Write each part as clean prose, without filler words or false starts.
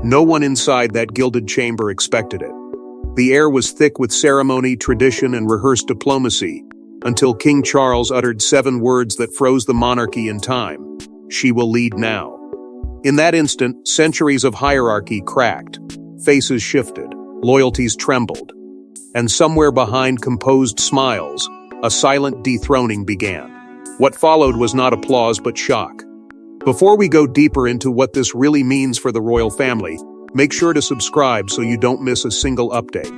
No one inside that gilded chamber expected it. The air was thick with ceremony, tradition, and rehearsed diplomacy, until King Charles uttered 7 words that froze the monarchy in time. She will lead now. In that instant, centuries of hierarchy cracked, faces shifted, loyalties trembled, and somewhere behind composed smiles, a silent dethroning began. What followed was not applause but shock. Before we go deeper into what this really means for the royal family, make sure to subscribe so you don't miss a single update.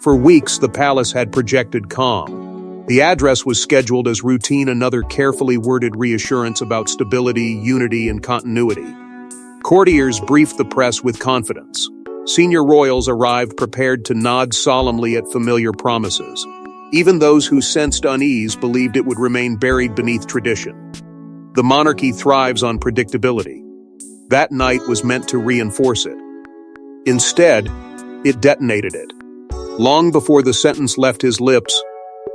For weeks, the palace had projected calm. The address was scheduled as routine, another carefully worded reassurance about stability, unity, and continuity. Courtiers briefed the press with confidence. Senior royals arrived prepared to nod solemnly at familiar promises. Even those who sensed unease believed it would remain buried beneath tradition. The monarchy thrives on predictability. That night was meant to reinforce it. Instead, it detonated it. Long before the sentence left his lips,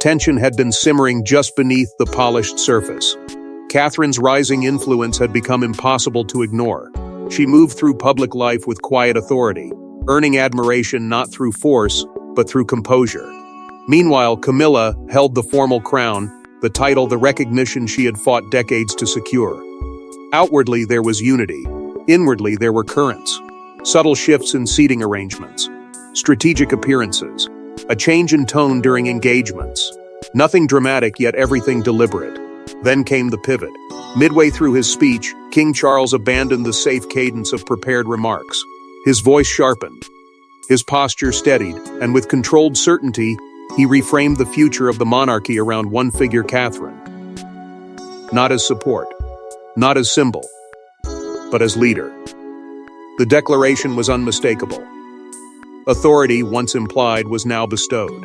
tension had been simmering just beneath the polished surface. Catherine's rising influence had become impossible to ignore. She moved through public life with quiet authority, earning admiration not through force, but through composure. Meanwhile, Camilla held the formal crown, the title, the recognition she had fought decades to secure. Outwardly, there was unity. Inwardly, there were currents. Subtle shifts in seating arrangements, strategic appearances, a change in tone during engagements. Nothing dramatic, yet everything deliberate. Then came the pivot. Midway through his speech, King Charles abandoned the safe cadence of prepared remarks. His voice sharpened, his posture steadied, and with controlled certainty, he reframed the future of the monarchy around one figure, Catherine. Not as support, not as symbol, but as leader. The declaration was unmistakable. Authority, once implied, was now bestowed.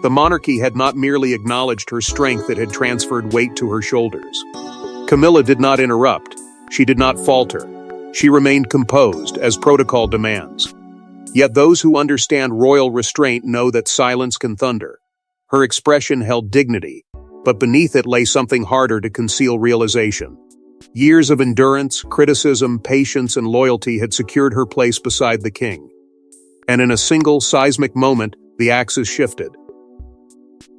The monarchy had not merely acknowledged her strength, it had transferred weight to her shoulders. Camilla did not interrupt. She did not falter. She remained composed, as protocol demands. Yet those who understand royal restraint know that silence can thunder. Her expression held dignity, but beneath it lay something harder to conceal: realization. Years of endurance, criticism, patience, and loyalty had secured her place beside the king. And in a single seismic moment, the axis shifted.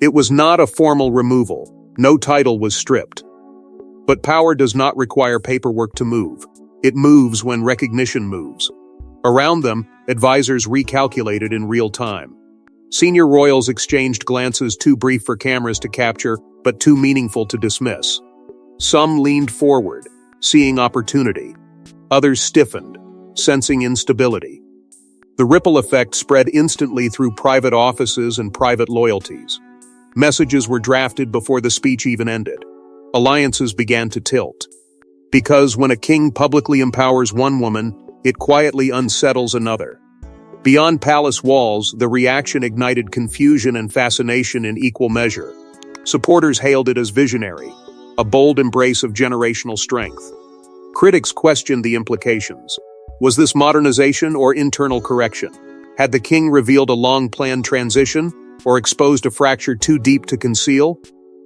It was not a formal removal. No title was stripped. But power does not require paperwork to move. It moves when recognition moves. Around them, advisors recalculated in real time. Senior royals exchanged glances too brief for cameras to capture, but too meaningful to dismiss. Some leaned forward, seeing opportunity. Others stiffened, sensing instability. The ripple effect spread instantly through private offices and private loyalties. Messages were drafted before the speech even ended. Alliances began to tilt. Because when a king publicly empowers one woman, it quietly unsettles another. Beyond palace walls, the reaction ignited confusion and fascination in equal measure. Supporters hailed it as visionary, a bold embrace of generational strength. Critics questioned the implications. Was this modernization or internal correction? Had the king revealed a long-planned transition, or exposed a fracture too deep to conceal?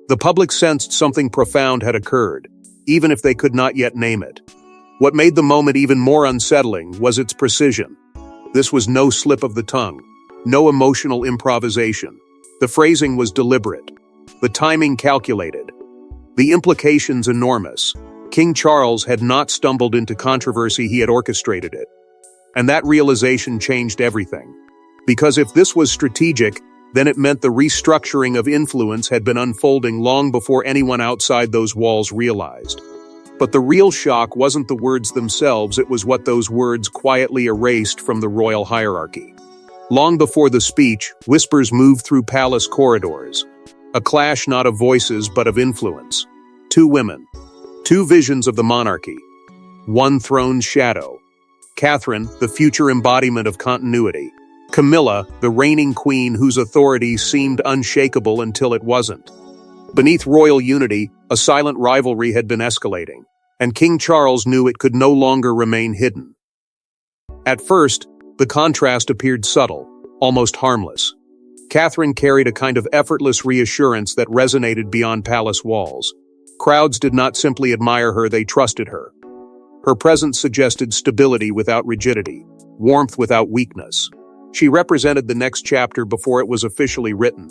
The public sensed something profound had occurred, even if they could not yet name it. What made the moment even more unsettling was its precision. This was no slip of the tongue, no emotional improvisation. The phrasing was deliberate, the timing calculated, the implications enormous. King Charles had not stumbled into controversy, he had orchestrated it. And that realization changed everything. Because if this was strategic, then it meant the restructuring of influence had been unfolding long before anyone outside those walls realized. But the real shock wasn't the words themselves, it was what those words quietly erased from the royal hierarchy. Long before the speech, whispers moved through palace corridors. A clash not of voices but of influence. 2 women. 2 visions of the monarchy. 1 throne's shadow. Catherine, the future embodiment of continuity. Camilla, the reigning queen whose authority seemed unshakable until it wasn't. Beneath royal unity, a silent rivalry had been escalating, and King Charles knew it could no longer remain hidden. At first, the contrast appeared subtle, almost harmless. Catherine carried a kind of effortless reassurance that resonated beyond palace walls. Crowds did not simply admire her, they trusted her. Her presence suggested stability without rigidity, warmth without weakness. She represented the next chapter before it was officially written.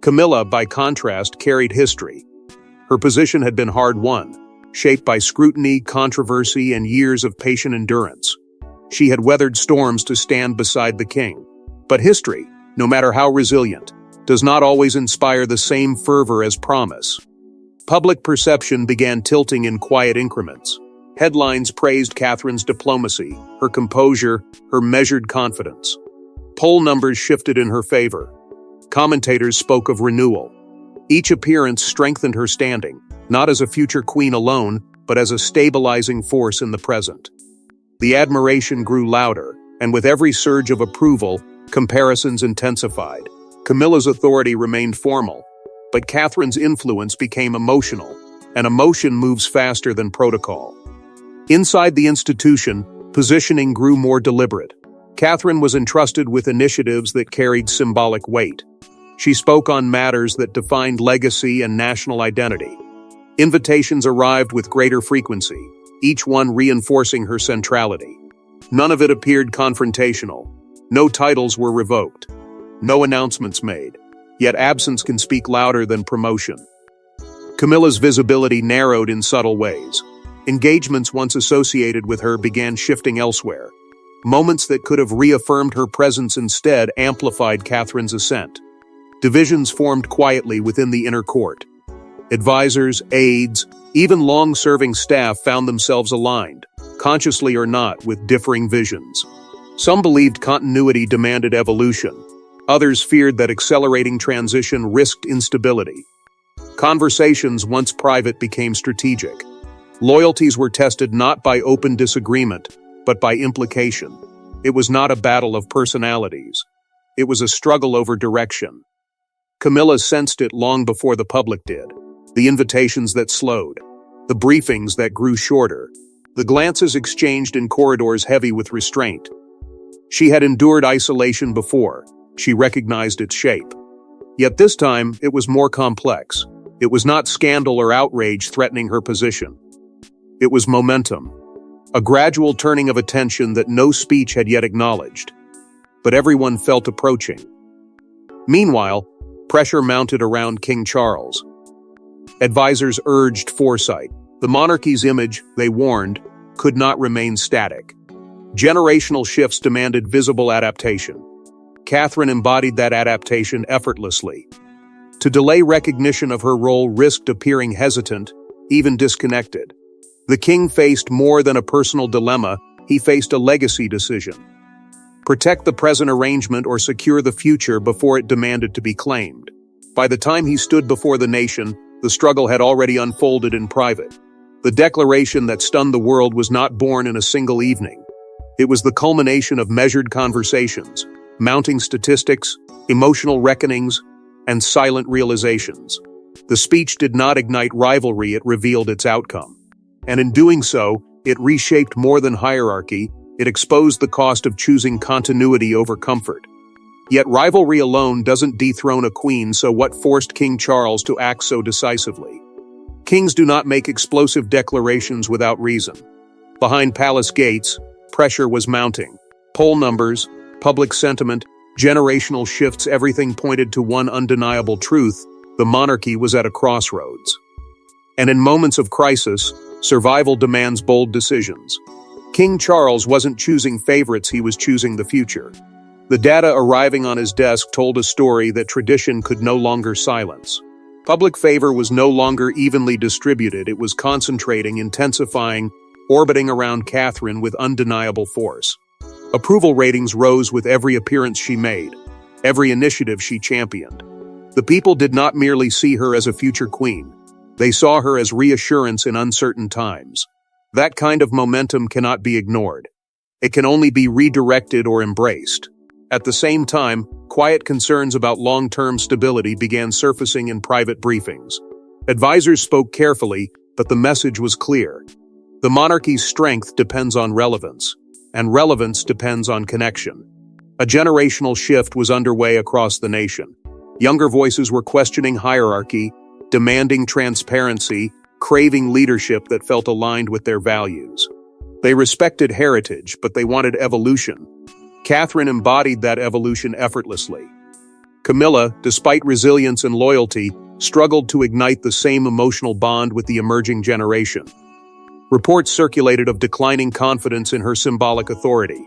Camilla, by contrast, carried history. Her position had been hard-won, shaped by scrutiny, controversy, and years of patient endurance. She had weathered storms to stand beside the king. But history, no matter how resilient, does not always inspire the same fervor as promise. Public perception began tilting in quiet increments. Headlines praised Catherine's diplomacy, her composure, her measured confidence. Poll numbers shifted in her favor. Commentators spoke of renewal. Each appearance strengthened her standing, not as a future queen alone, but as a stabilizing force in the present. The admiration grew louder, and with every surge of approval, comparisons intensified. Camilla's authority remained formal, but Catherine's influence became emotional, and emotion moves faster than protocol. Inside the institution, positioning grew more deliberate. Catherine was entrusted with initiatives that carried symbolic weight. She spoke on matters that defined legacy and national identity. Invitations arrived with greater frequency, each one reinforcing her centrality. None of it appeared confrontational. No titles were revoked. No announcements made. Yet absence can speak louder than promotion. Camilla's visibility narrowed in subtle ways. Engagements once associated with her began shifting elsewhere. Moments that could have reaffirmed her presence instead amplified Catherine's ascent. Divisions formed quietly within the inner court. Advisors, aides, even long-serving staff found themselves aligned, consciously or not, with differing visions. Some believed continuity demanded evolution. Others feared that accelerating transition risked instability. Conversations, once private, became strategic. Loyalties were tested not by open disagreement, but by implication. It was not a battle of personalities. It was a struggle over direction. Camilla sensed it long before the public did. The invitations that slowed, the briefings that grew shorter, the glances exchanged in corridors heavy with restraint. She had endured isolation before. She recognized its shape. Yet this time, it was more complex. It was not scandal or outrage threatening her position. It was momentum, a gradual turning of attention that no speech had yet acknowledged. But everyone felt approaching. Meanwhile, pressure mounted around King Charles. Advisors urged foresight. The monarchy's image, they warned, could not remain static. Generational shifts demanded visible adaptation. Catherine embodied that adaptation effortlessly. To delay recognition of her role risked appearing hesitant, even disconnected. The king faced more than a personal dilemma, he faced a legacy decision. Protect the present arrangement or secure the future before it demanded to be claimed. By the time he stood before the nation, the struggle had already unfolded in private. The declaration that stunned the world was not born in a single evening. It was the culmination of measured conversations, mounting statistics, emotional reckonings, and silent realizations. The speech did not ignite rivalry, it revealed its outcome. And in doing so, it reshaped more than hierarchy, it exposed the cost of choosing continuity over comfort. Yet rivalry alone doesn't dethrone a queen, so what forced King Charles to act so decisively? Kings do not make explosive declarations without reason. Behind palace gates, pressure was mounting. Poll numbers, public sentiment, generational shifts, everything pointed to one undeniable truth: the monarchy was at a crossroads. And in moments of crisis, survival demands bold decisions. King Charles wasn't choosing favorites, he was choosing the future. The data arriving on his desk told a story that tradition could no longer silence. Public favor was no longer evenly distributed, it was concentrating, intensifying, orbiting around Catherine with undeniable force. Approval ratings rose with every appearance she made, every initiative she championed. The people did not merely see her as a future queen. They saw her as reassurance in uncertain times. That kind of momentum cannot be ignored. It can only be redirected or embraced. At the same time, quiet concerns about long-term stability began surfacing in private briefings. Advisors spoke carefully, but the message was clear. The monarchy's strength depends on relevance, and relevance depends on connection. A generational shift was underway across the nation. Younger voices were questioning hierarchy, demanding transparency, craving leadership that felt aligned with their values. They respected heritage, but they wanted evolution. Catherine embodied that evolution effortlessly. Camilla, despite resilience and loyalty, struggled to ignite the same emotional bond with the emerging generation. Reports circulated of declining confidence in her symbolic authority.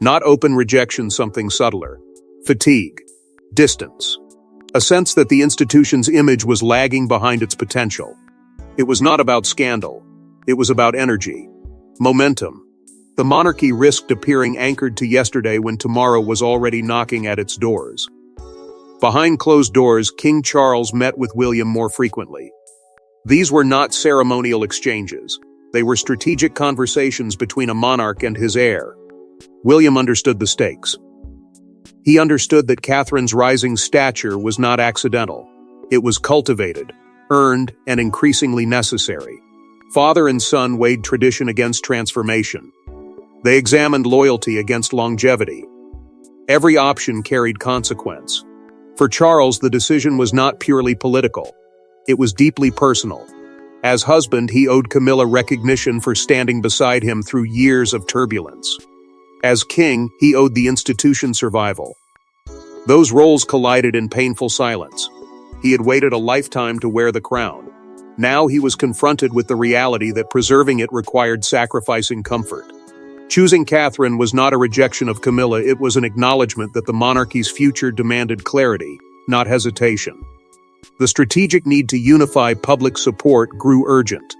Not open rejection, something subtler. Fatigue. Distance. A sense that the institution's image was lagging behind its potential. It was not about scandal. It was about energy. Momentum. The monarchy risked appearing anchored to yesterday when tomorrow was already knocking at its doors. Behind closed doors, King Charles met with William more frequently. These were not ceremonial exchanges. They were strategic conversations between a monarch and his heir. William understood the stakes. He understood that Catherine's rising stature was not accidental. It was cultivated, earned, and increasingly necessary. Father and son weighed tradition against transformation. They examined loyalty against longevity. Every option carried consequence. For Charles, the decision was not purely political. It was deeply personal. As husband, he owed Camilla recognition for standing beside him through years of turbulence. As king, he owed the institution survival. Those roles collided in painful silence. He had waited a lifetime to wear the crown. Now he was confronted with the reality that preserving it required sacrificing comfort. Choosing Catherine was not a rejection of Camilla, it was an acknowledgement that the monarchy's future demanded clarity, not hesitation. The strategic need to unify public support grew urgent.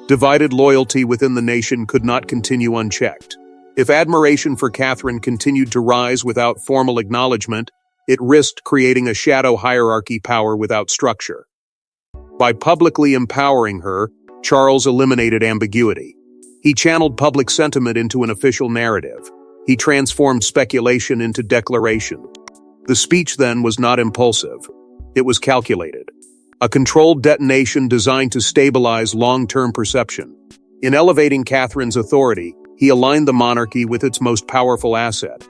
Divided loyalty within the nation could not continue unchecked. If admiration for Catherine continued to rise without formal acknowledgement, it risked creating a shadow hierarchy power without structure. By publicly empowering her, Charles eliminated ambiguity. He channeled public sentiment into an official narrative. He transformed speculation into declaration. The speech then was not impulsive. It was calculated. A controlled detonation designed to stabilize long-term perception. In elevating Catherine's authority, he aligned the monarchy with its most powerful asset.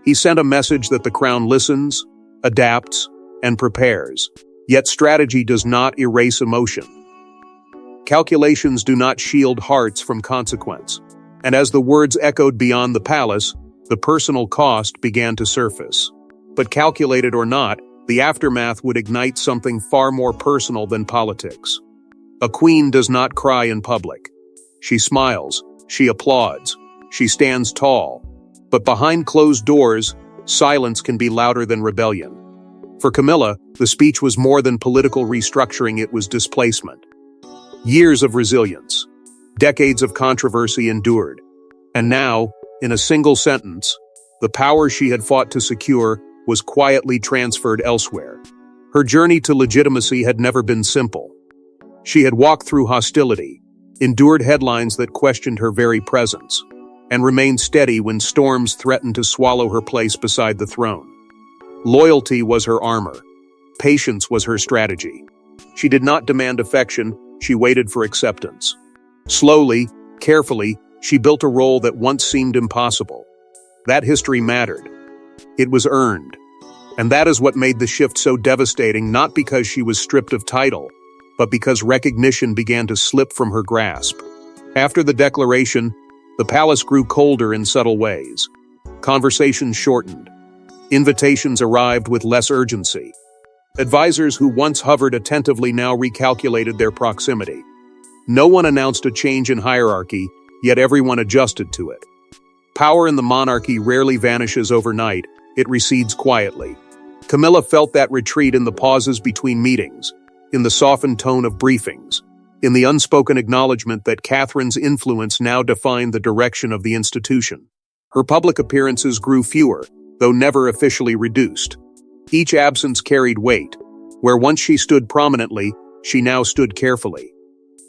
He sent a message that the crown listens, adapts, and prepares. Yet strategy does not erase emotion. Calculations do not shield hearts from consequence. And as the words echoed beyond the palace, the personal cost began to surface. But calculated or not, the aftermath would ignite something far more personal than politics. A queen does not cry in public. She smiles, she applauds, she stands tall. But behind closed doors, silence can be louder than rebellion. For Camilla, the speech was more than political restructuring, it was displacement. Years of resilience, decades of controversy endured. And now, in a single sentence, the power she had fought to secure was quietly transferred elsewhere. Her journey to legitimacy had never been simple. She had walked through hostility, endured headlines that questioned her very presence, and remained steady when storms threatened to swallow her place beside the throne. Loyalty was her armor. Patience was her strategy. She did not demand affection, she waited for acceptance. Slowly, carefully, she built a role that once seemed impossible. That history mattered. It was earned. And that is what made the shift so devastating, not because she was stripped of title, but because recognition began to slip from her grasp. After the declaration, the palace grew colder in subtle ways. Conversations shortened. Invitations arrived with less urgency. Advisors who once hovered attentively now recalculated their proximity. No one announced a change in hierarchy, yet everyone adjusted to it. Power in the monarchy rarely vanishes overnight, it recedes quietly. Camilla felt that retreat in the pauses between meetings, in the softened tone of briefings, in the unspoken acknowledgement that Catherine's influence now defined the direction of the institution. Her public appearances grew fewer, though never officially reduced. Each absence carried weight. Where once she stood prominently, she now stood carefully.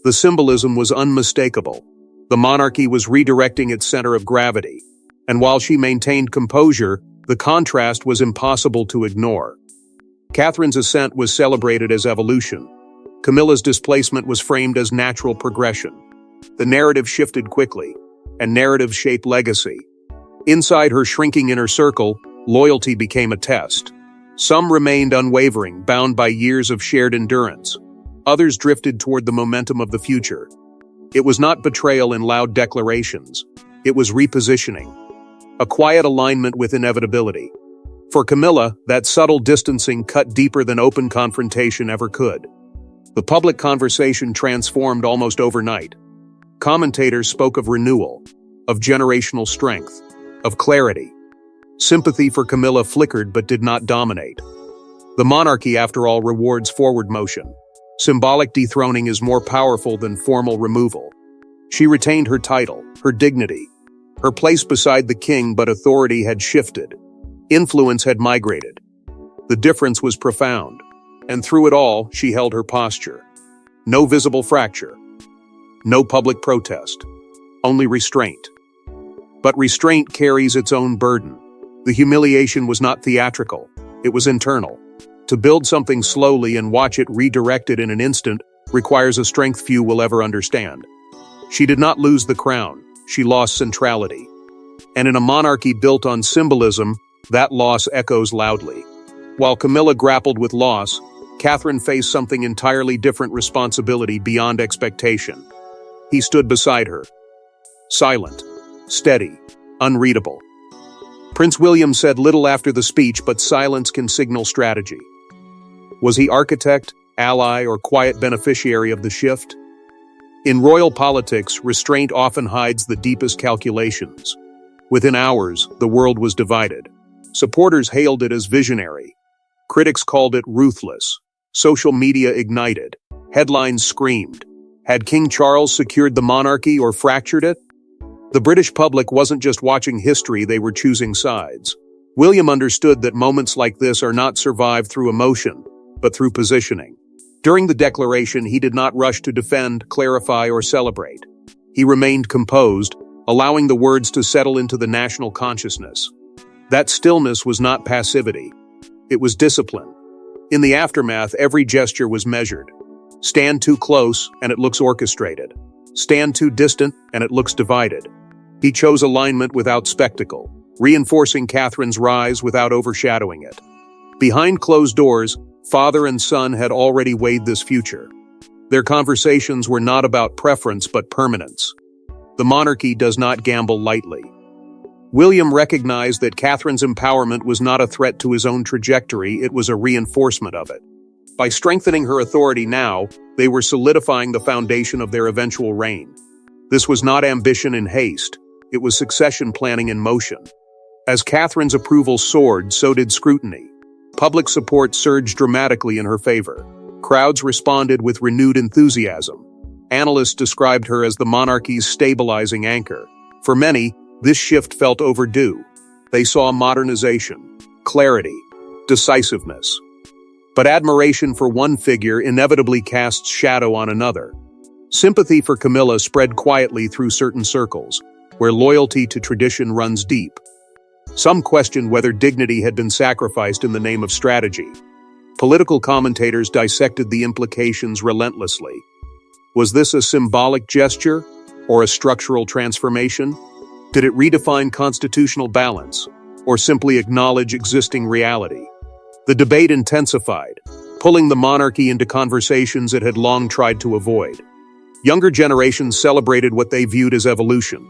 The symbolism was unmistakable. The monarchy was redirecting its center of gravity. And while she maintained composure, the contrast was impossible to ignore. Catherine's ascent was celebrated as evolution. Camilla's displacement was framed as natural progression. The narrative shifted quickly, and narratives shape legacy. Inside her shrinking inner circle, loyalty became a test. Some remained unwavering, bound by years of shared endurance. Others drifted toward the momentum of the future. It was not betrayal in loud declarations. It was repositioning. A quiet alignment with inevitability. For Camilla, that subtle distancing cut deeper than open confrontation ever could. The public conversation transformed almost overnight. Commentators spoke of renewal, of generational strength, of clarity. Sympathy for Camilla flickered but did not dominate. The monarchy, after all, rewards forward motion. Symbolic dethroning is more powerful than formal removal. She retained her title, her dignity, her place beside the king, but authority had shifted. Influence had migrated. The difference was profound, and through it all, she held her posture. No visible fracture. No public protest. Only restraint. But restraint carries its own burden. The humiliation was not theatrical. It was internal. To build something slowly and watch it redirected in an instant requires a strength few will ever understand. She did not lose the crown. She lost centrality. And in a monarchy built on symbolism, that loss echoes loudly. While Camilla grappled with loss, Catherine faced something entirely different: responsibility beyond expectation. He stood beside her. Silent, steady, unreadable. Prince William said little after the speech, but silence can signal strategy. Was he architect, ally, or quiet beneficiary of the shift? In royal politics, restraint often hides the deepest calculations. Within hours, the world was divided. Supporters hailed it as visionary. Critics called it ruthless. Social media ignited. Headlines screamed. Had King Charles secured the monarchy or fractured it? The British public wasn't just watching history, they were choosing sides. William understood that moments like this are not survived through emotion, but through positioning. During the declaration, he did not rush to defend, clarify, or celebrate. He remained composed, allowing the words to settle into the national consciousness. That stillness was not passivity. It was discipline. In the aftermath, every gesture was measured. Stand too close, and it looks orchestrated. Stand too distant, and it looks divided. He chose alignment without spectacle, reinforcing Catherine's rise without overshadowing it. Behind closed doors, father and son had already weighed this future. Their conversations were not about preference but permanence. The monarchy does not gamble lightly. William recognized that Catherine's empowerment was not a threat to his own trajectory, it was a reinforcement of it. By strengthening her authority now, they were solidifying the foundation of their eventual reign. This was not ambition in haste, it was succession planning in motion. As Catherine's approval soared, so did scrutiny. Public support surged dramatically in her favor. Crowds responded with renewed enthusiasm. Analysts described her as the monarchy's stabilizing anchor. For many, this shift felt overdue. They saw modernization, clarity, decisiveness. But admiration for one figure inevitably casts shadow on another. Sympathy for Camilla spread quietly through certain circles, where loyalty to tradition runs deep. Some questioned whether dignity had been sacrificed in the name of strategy. Political commentators dissected the implications relentlessly. Was this a symbolic gesture or a structural transformation? Did it redefine constitutional balance or simply acknowledge existing reality? The debate intensified, pulling the monarchy into conversations it had long tried to avoid. Younger generations celebrated what they viewed as evolution.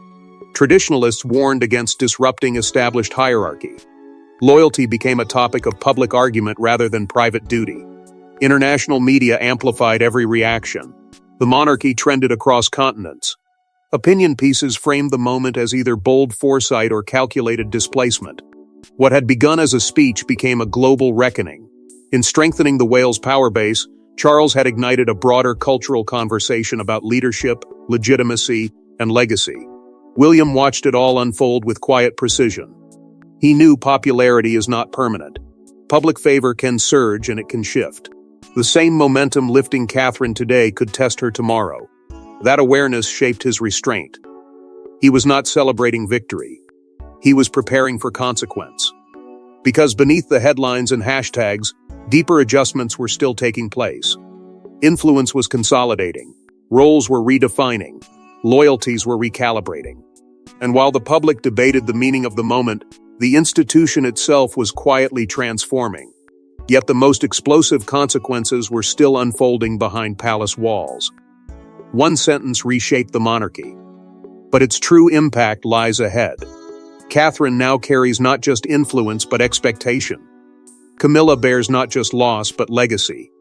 Traditionalists warned against disrupting established hierarchy. Loyalty became a topic of public argument rather than private duty. International media amplified every reaction. The monarchy trended across continents. Opinion pieces framed the moment as either bold foresight or calculated displacement. What had begun as a speech became a global reckoning. In strengthening the Wales power base, Charles had ignited a broader cultural conversation about leadership, legitimacy, and legacy. William watched it all unfold with quiet precision. He knew popularity is not permanent. Public favor can surge and it can shift. The same momentum lifting Catherine today could test her tomorrow. That awareness shaped his restraint. He was not celebrating victory. He was preparing for consequence. Because beneath the headlines and hashtags, deeper adjustments were still taking place. Influence was consolidating. Roles were redefining. Loyalties were recalibrating. And while the public debated the meaning of the moment, the institution itself was quietly transforming. Yet the most explosive consequences were still unfolding behind palace walls. One sentence reshaped the monarchy. But its true impact lies ahead. Catherine now carries not just influence but expectation. Camilla bears not just loss but legacy.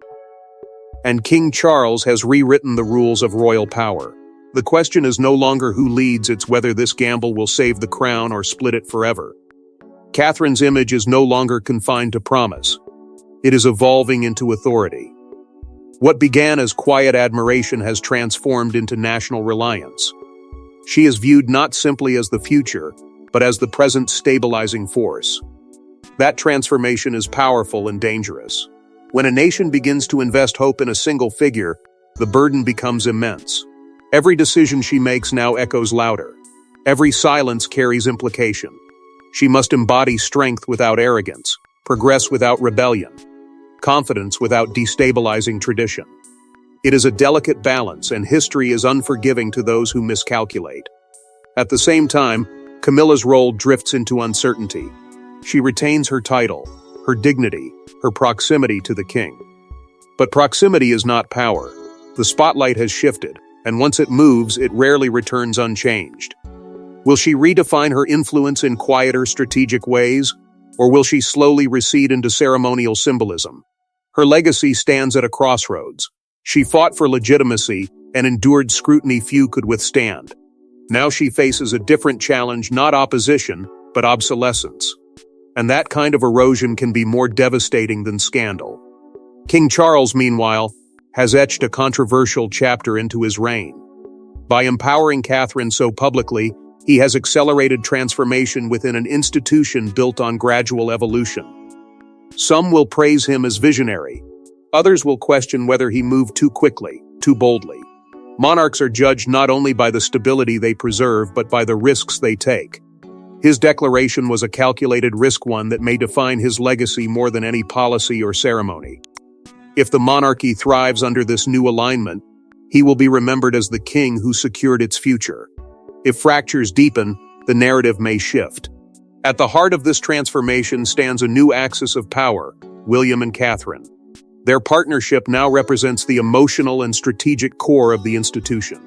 And King Charles has rewritten the rules of royal power. The question is no longer who leads, it's whether this gamble will save the crown or split it forever. Catherine's image is no longer confined to promise. It is evolving into authority. What began as quiet admiration has transformed into national reliance. She is viewed not simply as the future, but as the present stabilizing force. That transformation is powerful and dangerous. When a nation begins to invest hope in a single figure, the burden becomes immense. Every decision she makes now echoes louder. Every silence carries implication. She must embody strength without arrogance, progress without rebellion, confidence without destabilizing tradition. It is a delicate balance, and history is unforgiving to those who miscalculate. At the same time, Camilla's role drifts into uncertainty. She retains her title, her dignity, her proximity to the king. But proximity is not power. The spotlight has shifted, and once it moves, it rarely returns unchanged. Will she redefine her influence in quieter, strategic ways, or will she slowly recede into ceremonial symbolism? Her legacy stands at a crossroads. She fought for legitimacy and endured scrutiny few could withstand. Now she faces a different challenge, not opposition, but obsolescence. And that kind of erosion can be more devastating than scandal. King Charles, meanwhile, has etched a controversial chapter into his reign. By empowering Catherine so publicly, he has accelerated transformation within an institution built on gradual evolution. Some will praise him as visionary. Others will question whether he moved too quickly, too boldly. Monarchs are judged not only by the stability they preserve, but by the risks they take. His declaration was a calculated risk, one that may define his legacy more than any policy or ceremony. If the monarchy thrives under this new alignment, he will be remembered as the king who secured its future. If fractures deepen, the narrative may shift. At the heart of this transformation stands a new axis of power, William and Catherine. Their partnership now represents the emotional and strategic core of the institution.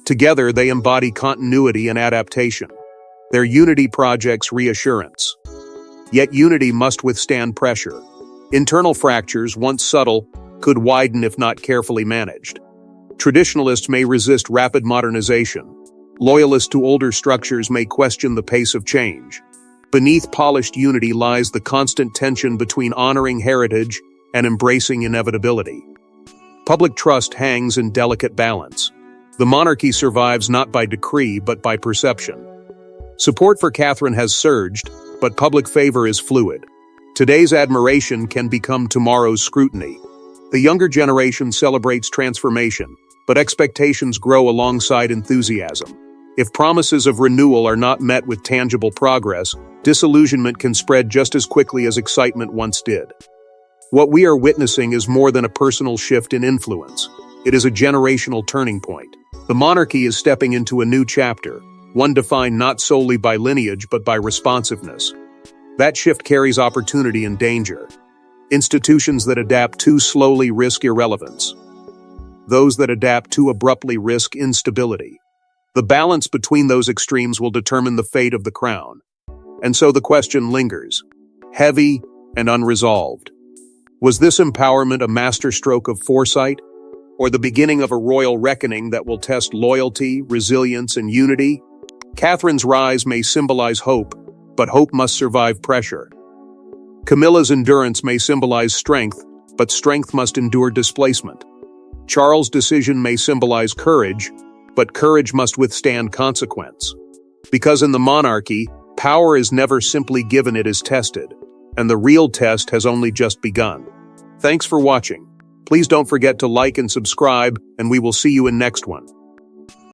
Together, they embody continuity and adaptation. Their unity projects reassurance. Yet unity must withstand pressure. Internal fractures, once subtle, could widen if not carefully managed. Traditionalists may resist rapid modernization. Loyalists to older structures may question the pace of change. Beneath polished unity lies the constant tension between honoring heritage and embracing inevitability. Public trust hangs in delicate balance. The monarchy survives not by decree but by perception. Support for Catherine has surged, but public favor is fluid. Today's admiration can become tomorrow's scrutiny. The younger generation celebrates transformation, but expectations grow alongside enthusiasm. If promises of renewal are not met with tangible progress, disillusionment can spread just as quickly as excitement once did. What we are witnessing is more than a personal shift in influence. It is a generational turning point. The monarchy is stepping into a new chapter, one defined not solely by lineage but by responsiveness. That shift carries opportunity and danger. Institutions that adapt too slowly risk irrelevance. Those that adapt too abruptly risk instability. The balance between those extremes will determine the fate of the crown. And so the question lingers, heavy and unresolved. Was this empowerment a masterstroke of foresight, or the beginning of a royal reckoning that will test loyalty, resilience, and unity? Catherine's rise may symbolize hope, but hope must survive pressure. Camilla's endurance may symbolize strength, but strength must endure displacement. Charles' decision may symbolize courage, but courage must withstand consequence. Because in the monarchy, power is never simply given, it is tested, and the real test has only just begun. Thanks for watching. Please don't forget to like and subscribe, and we will see you in next one.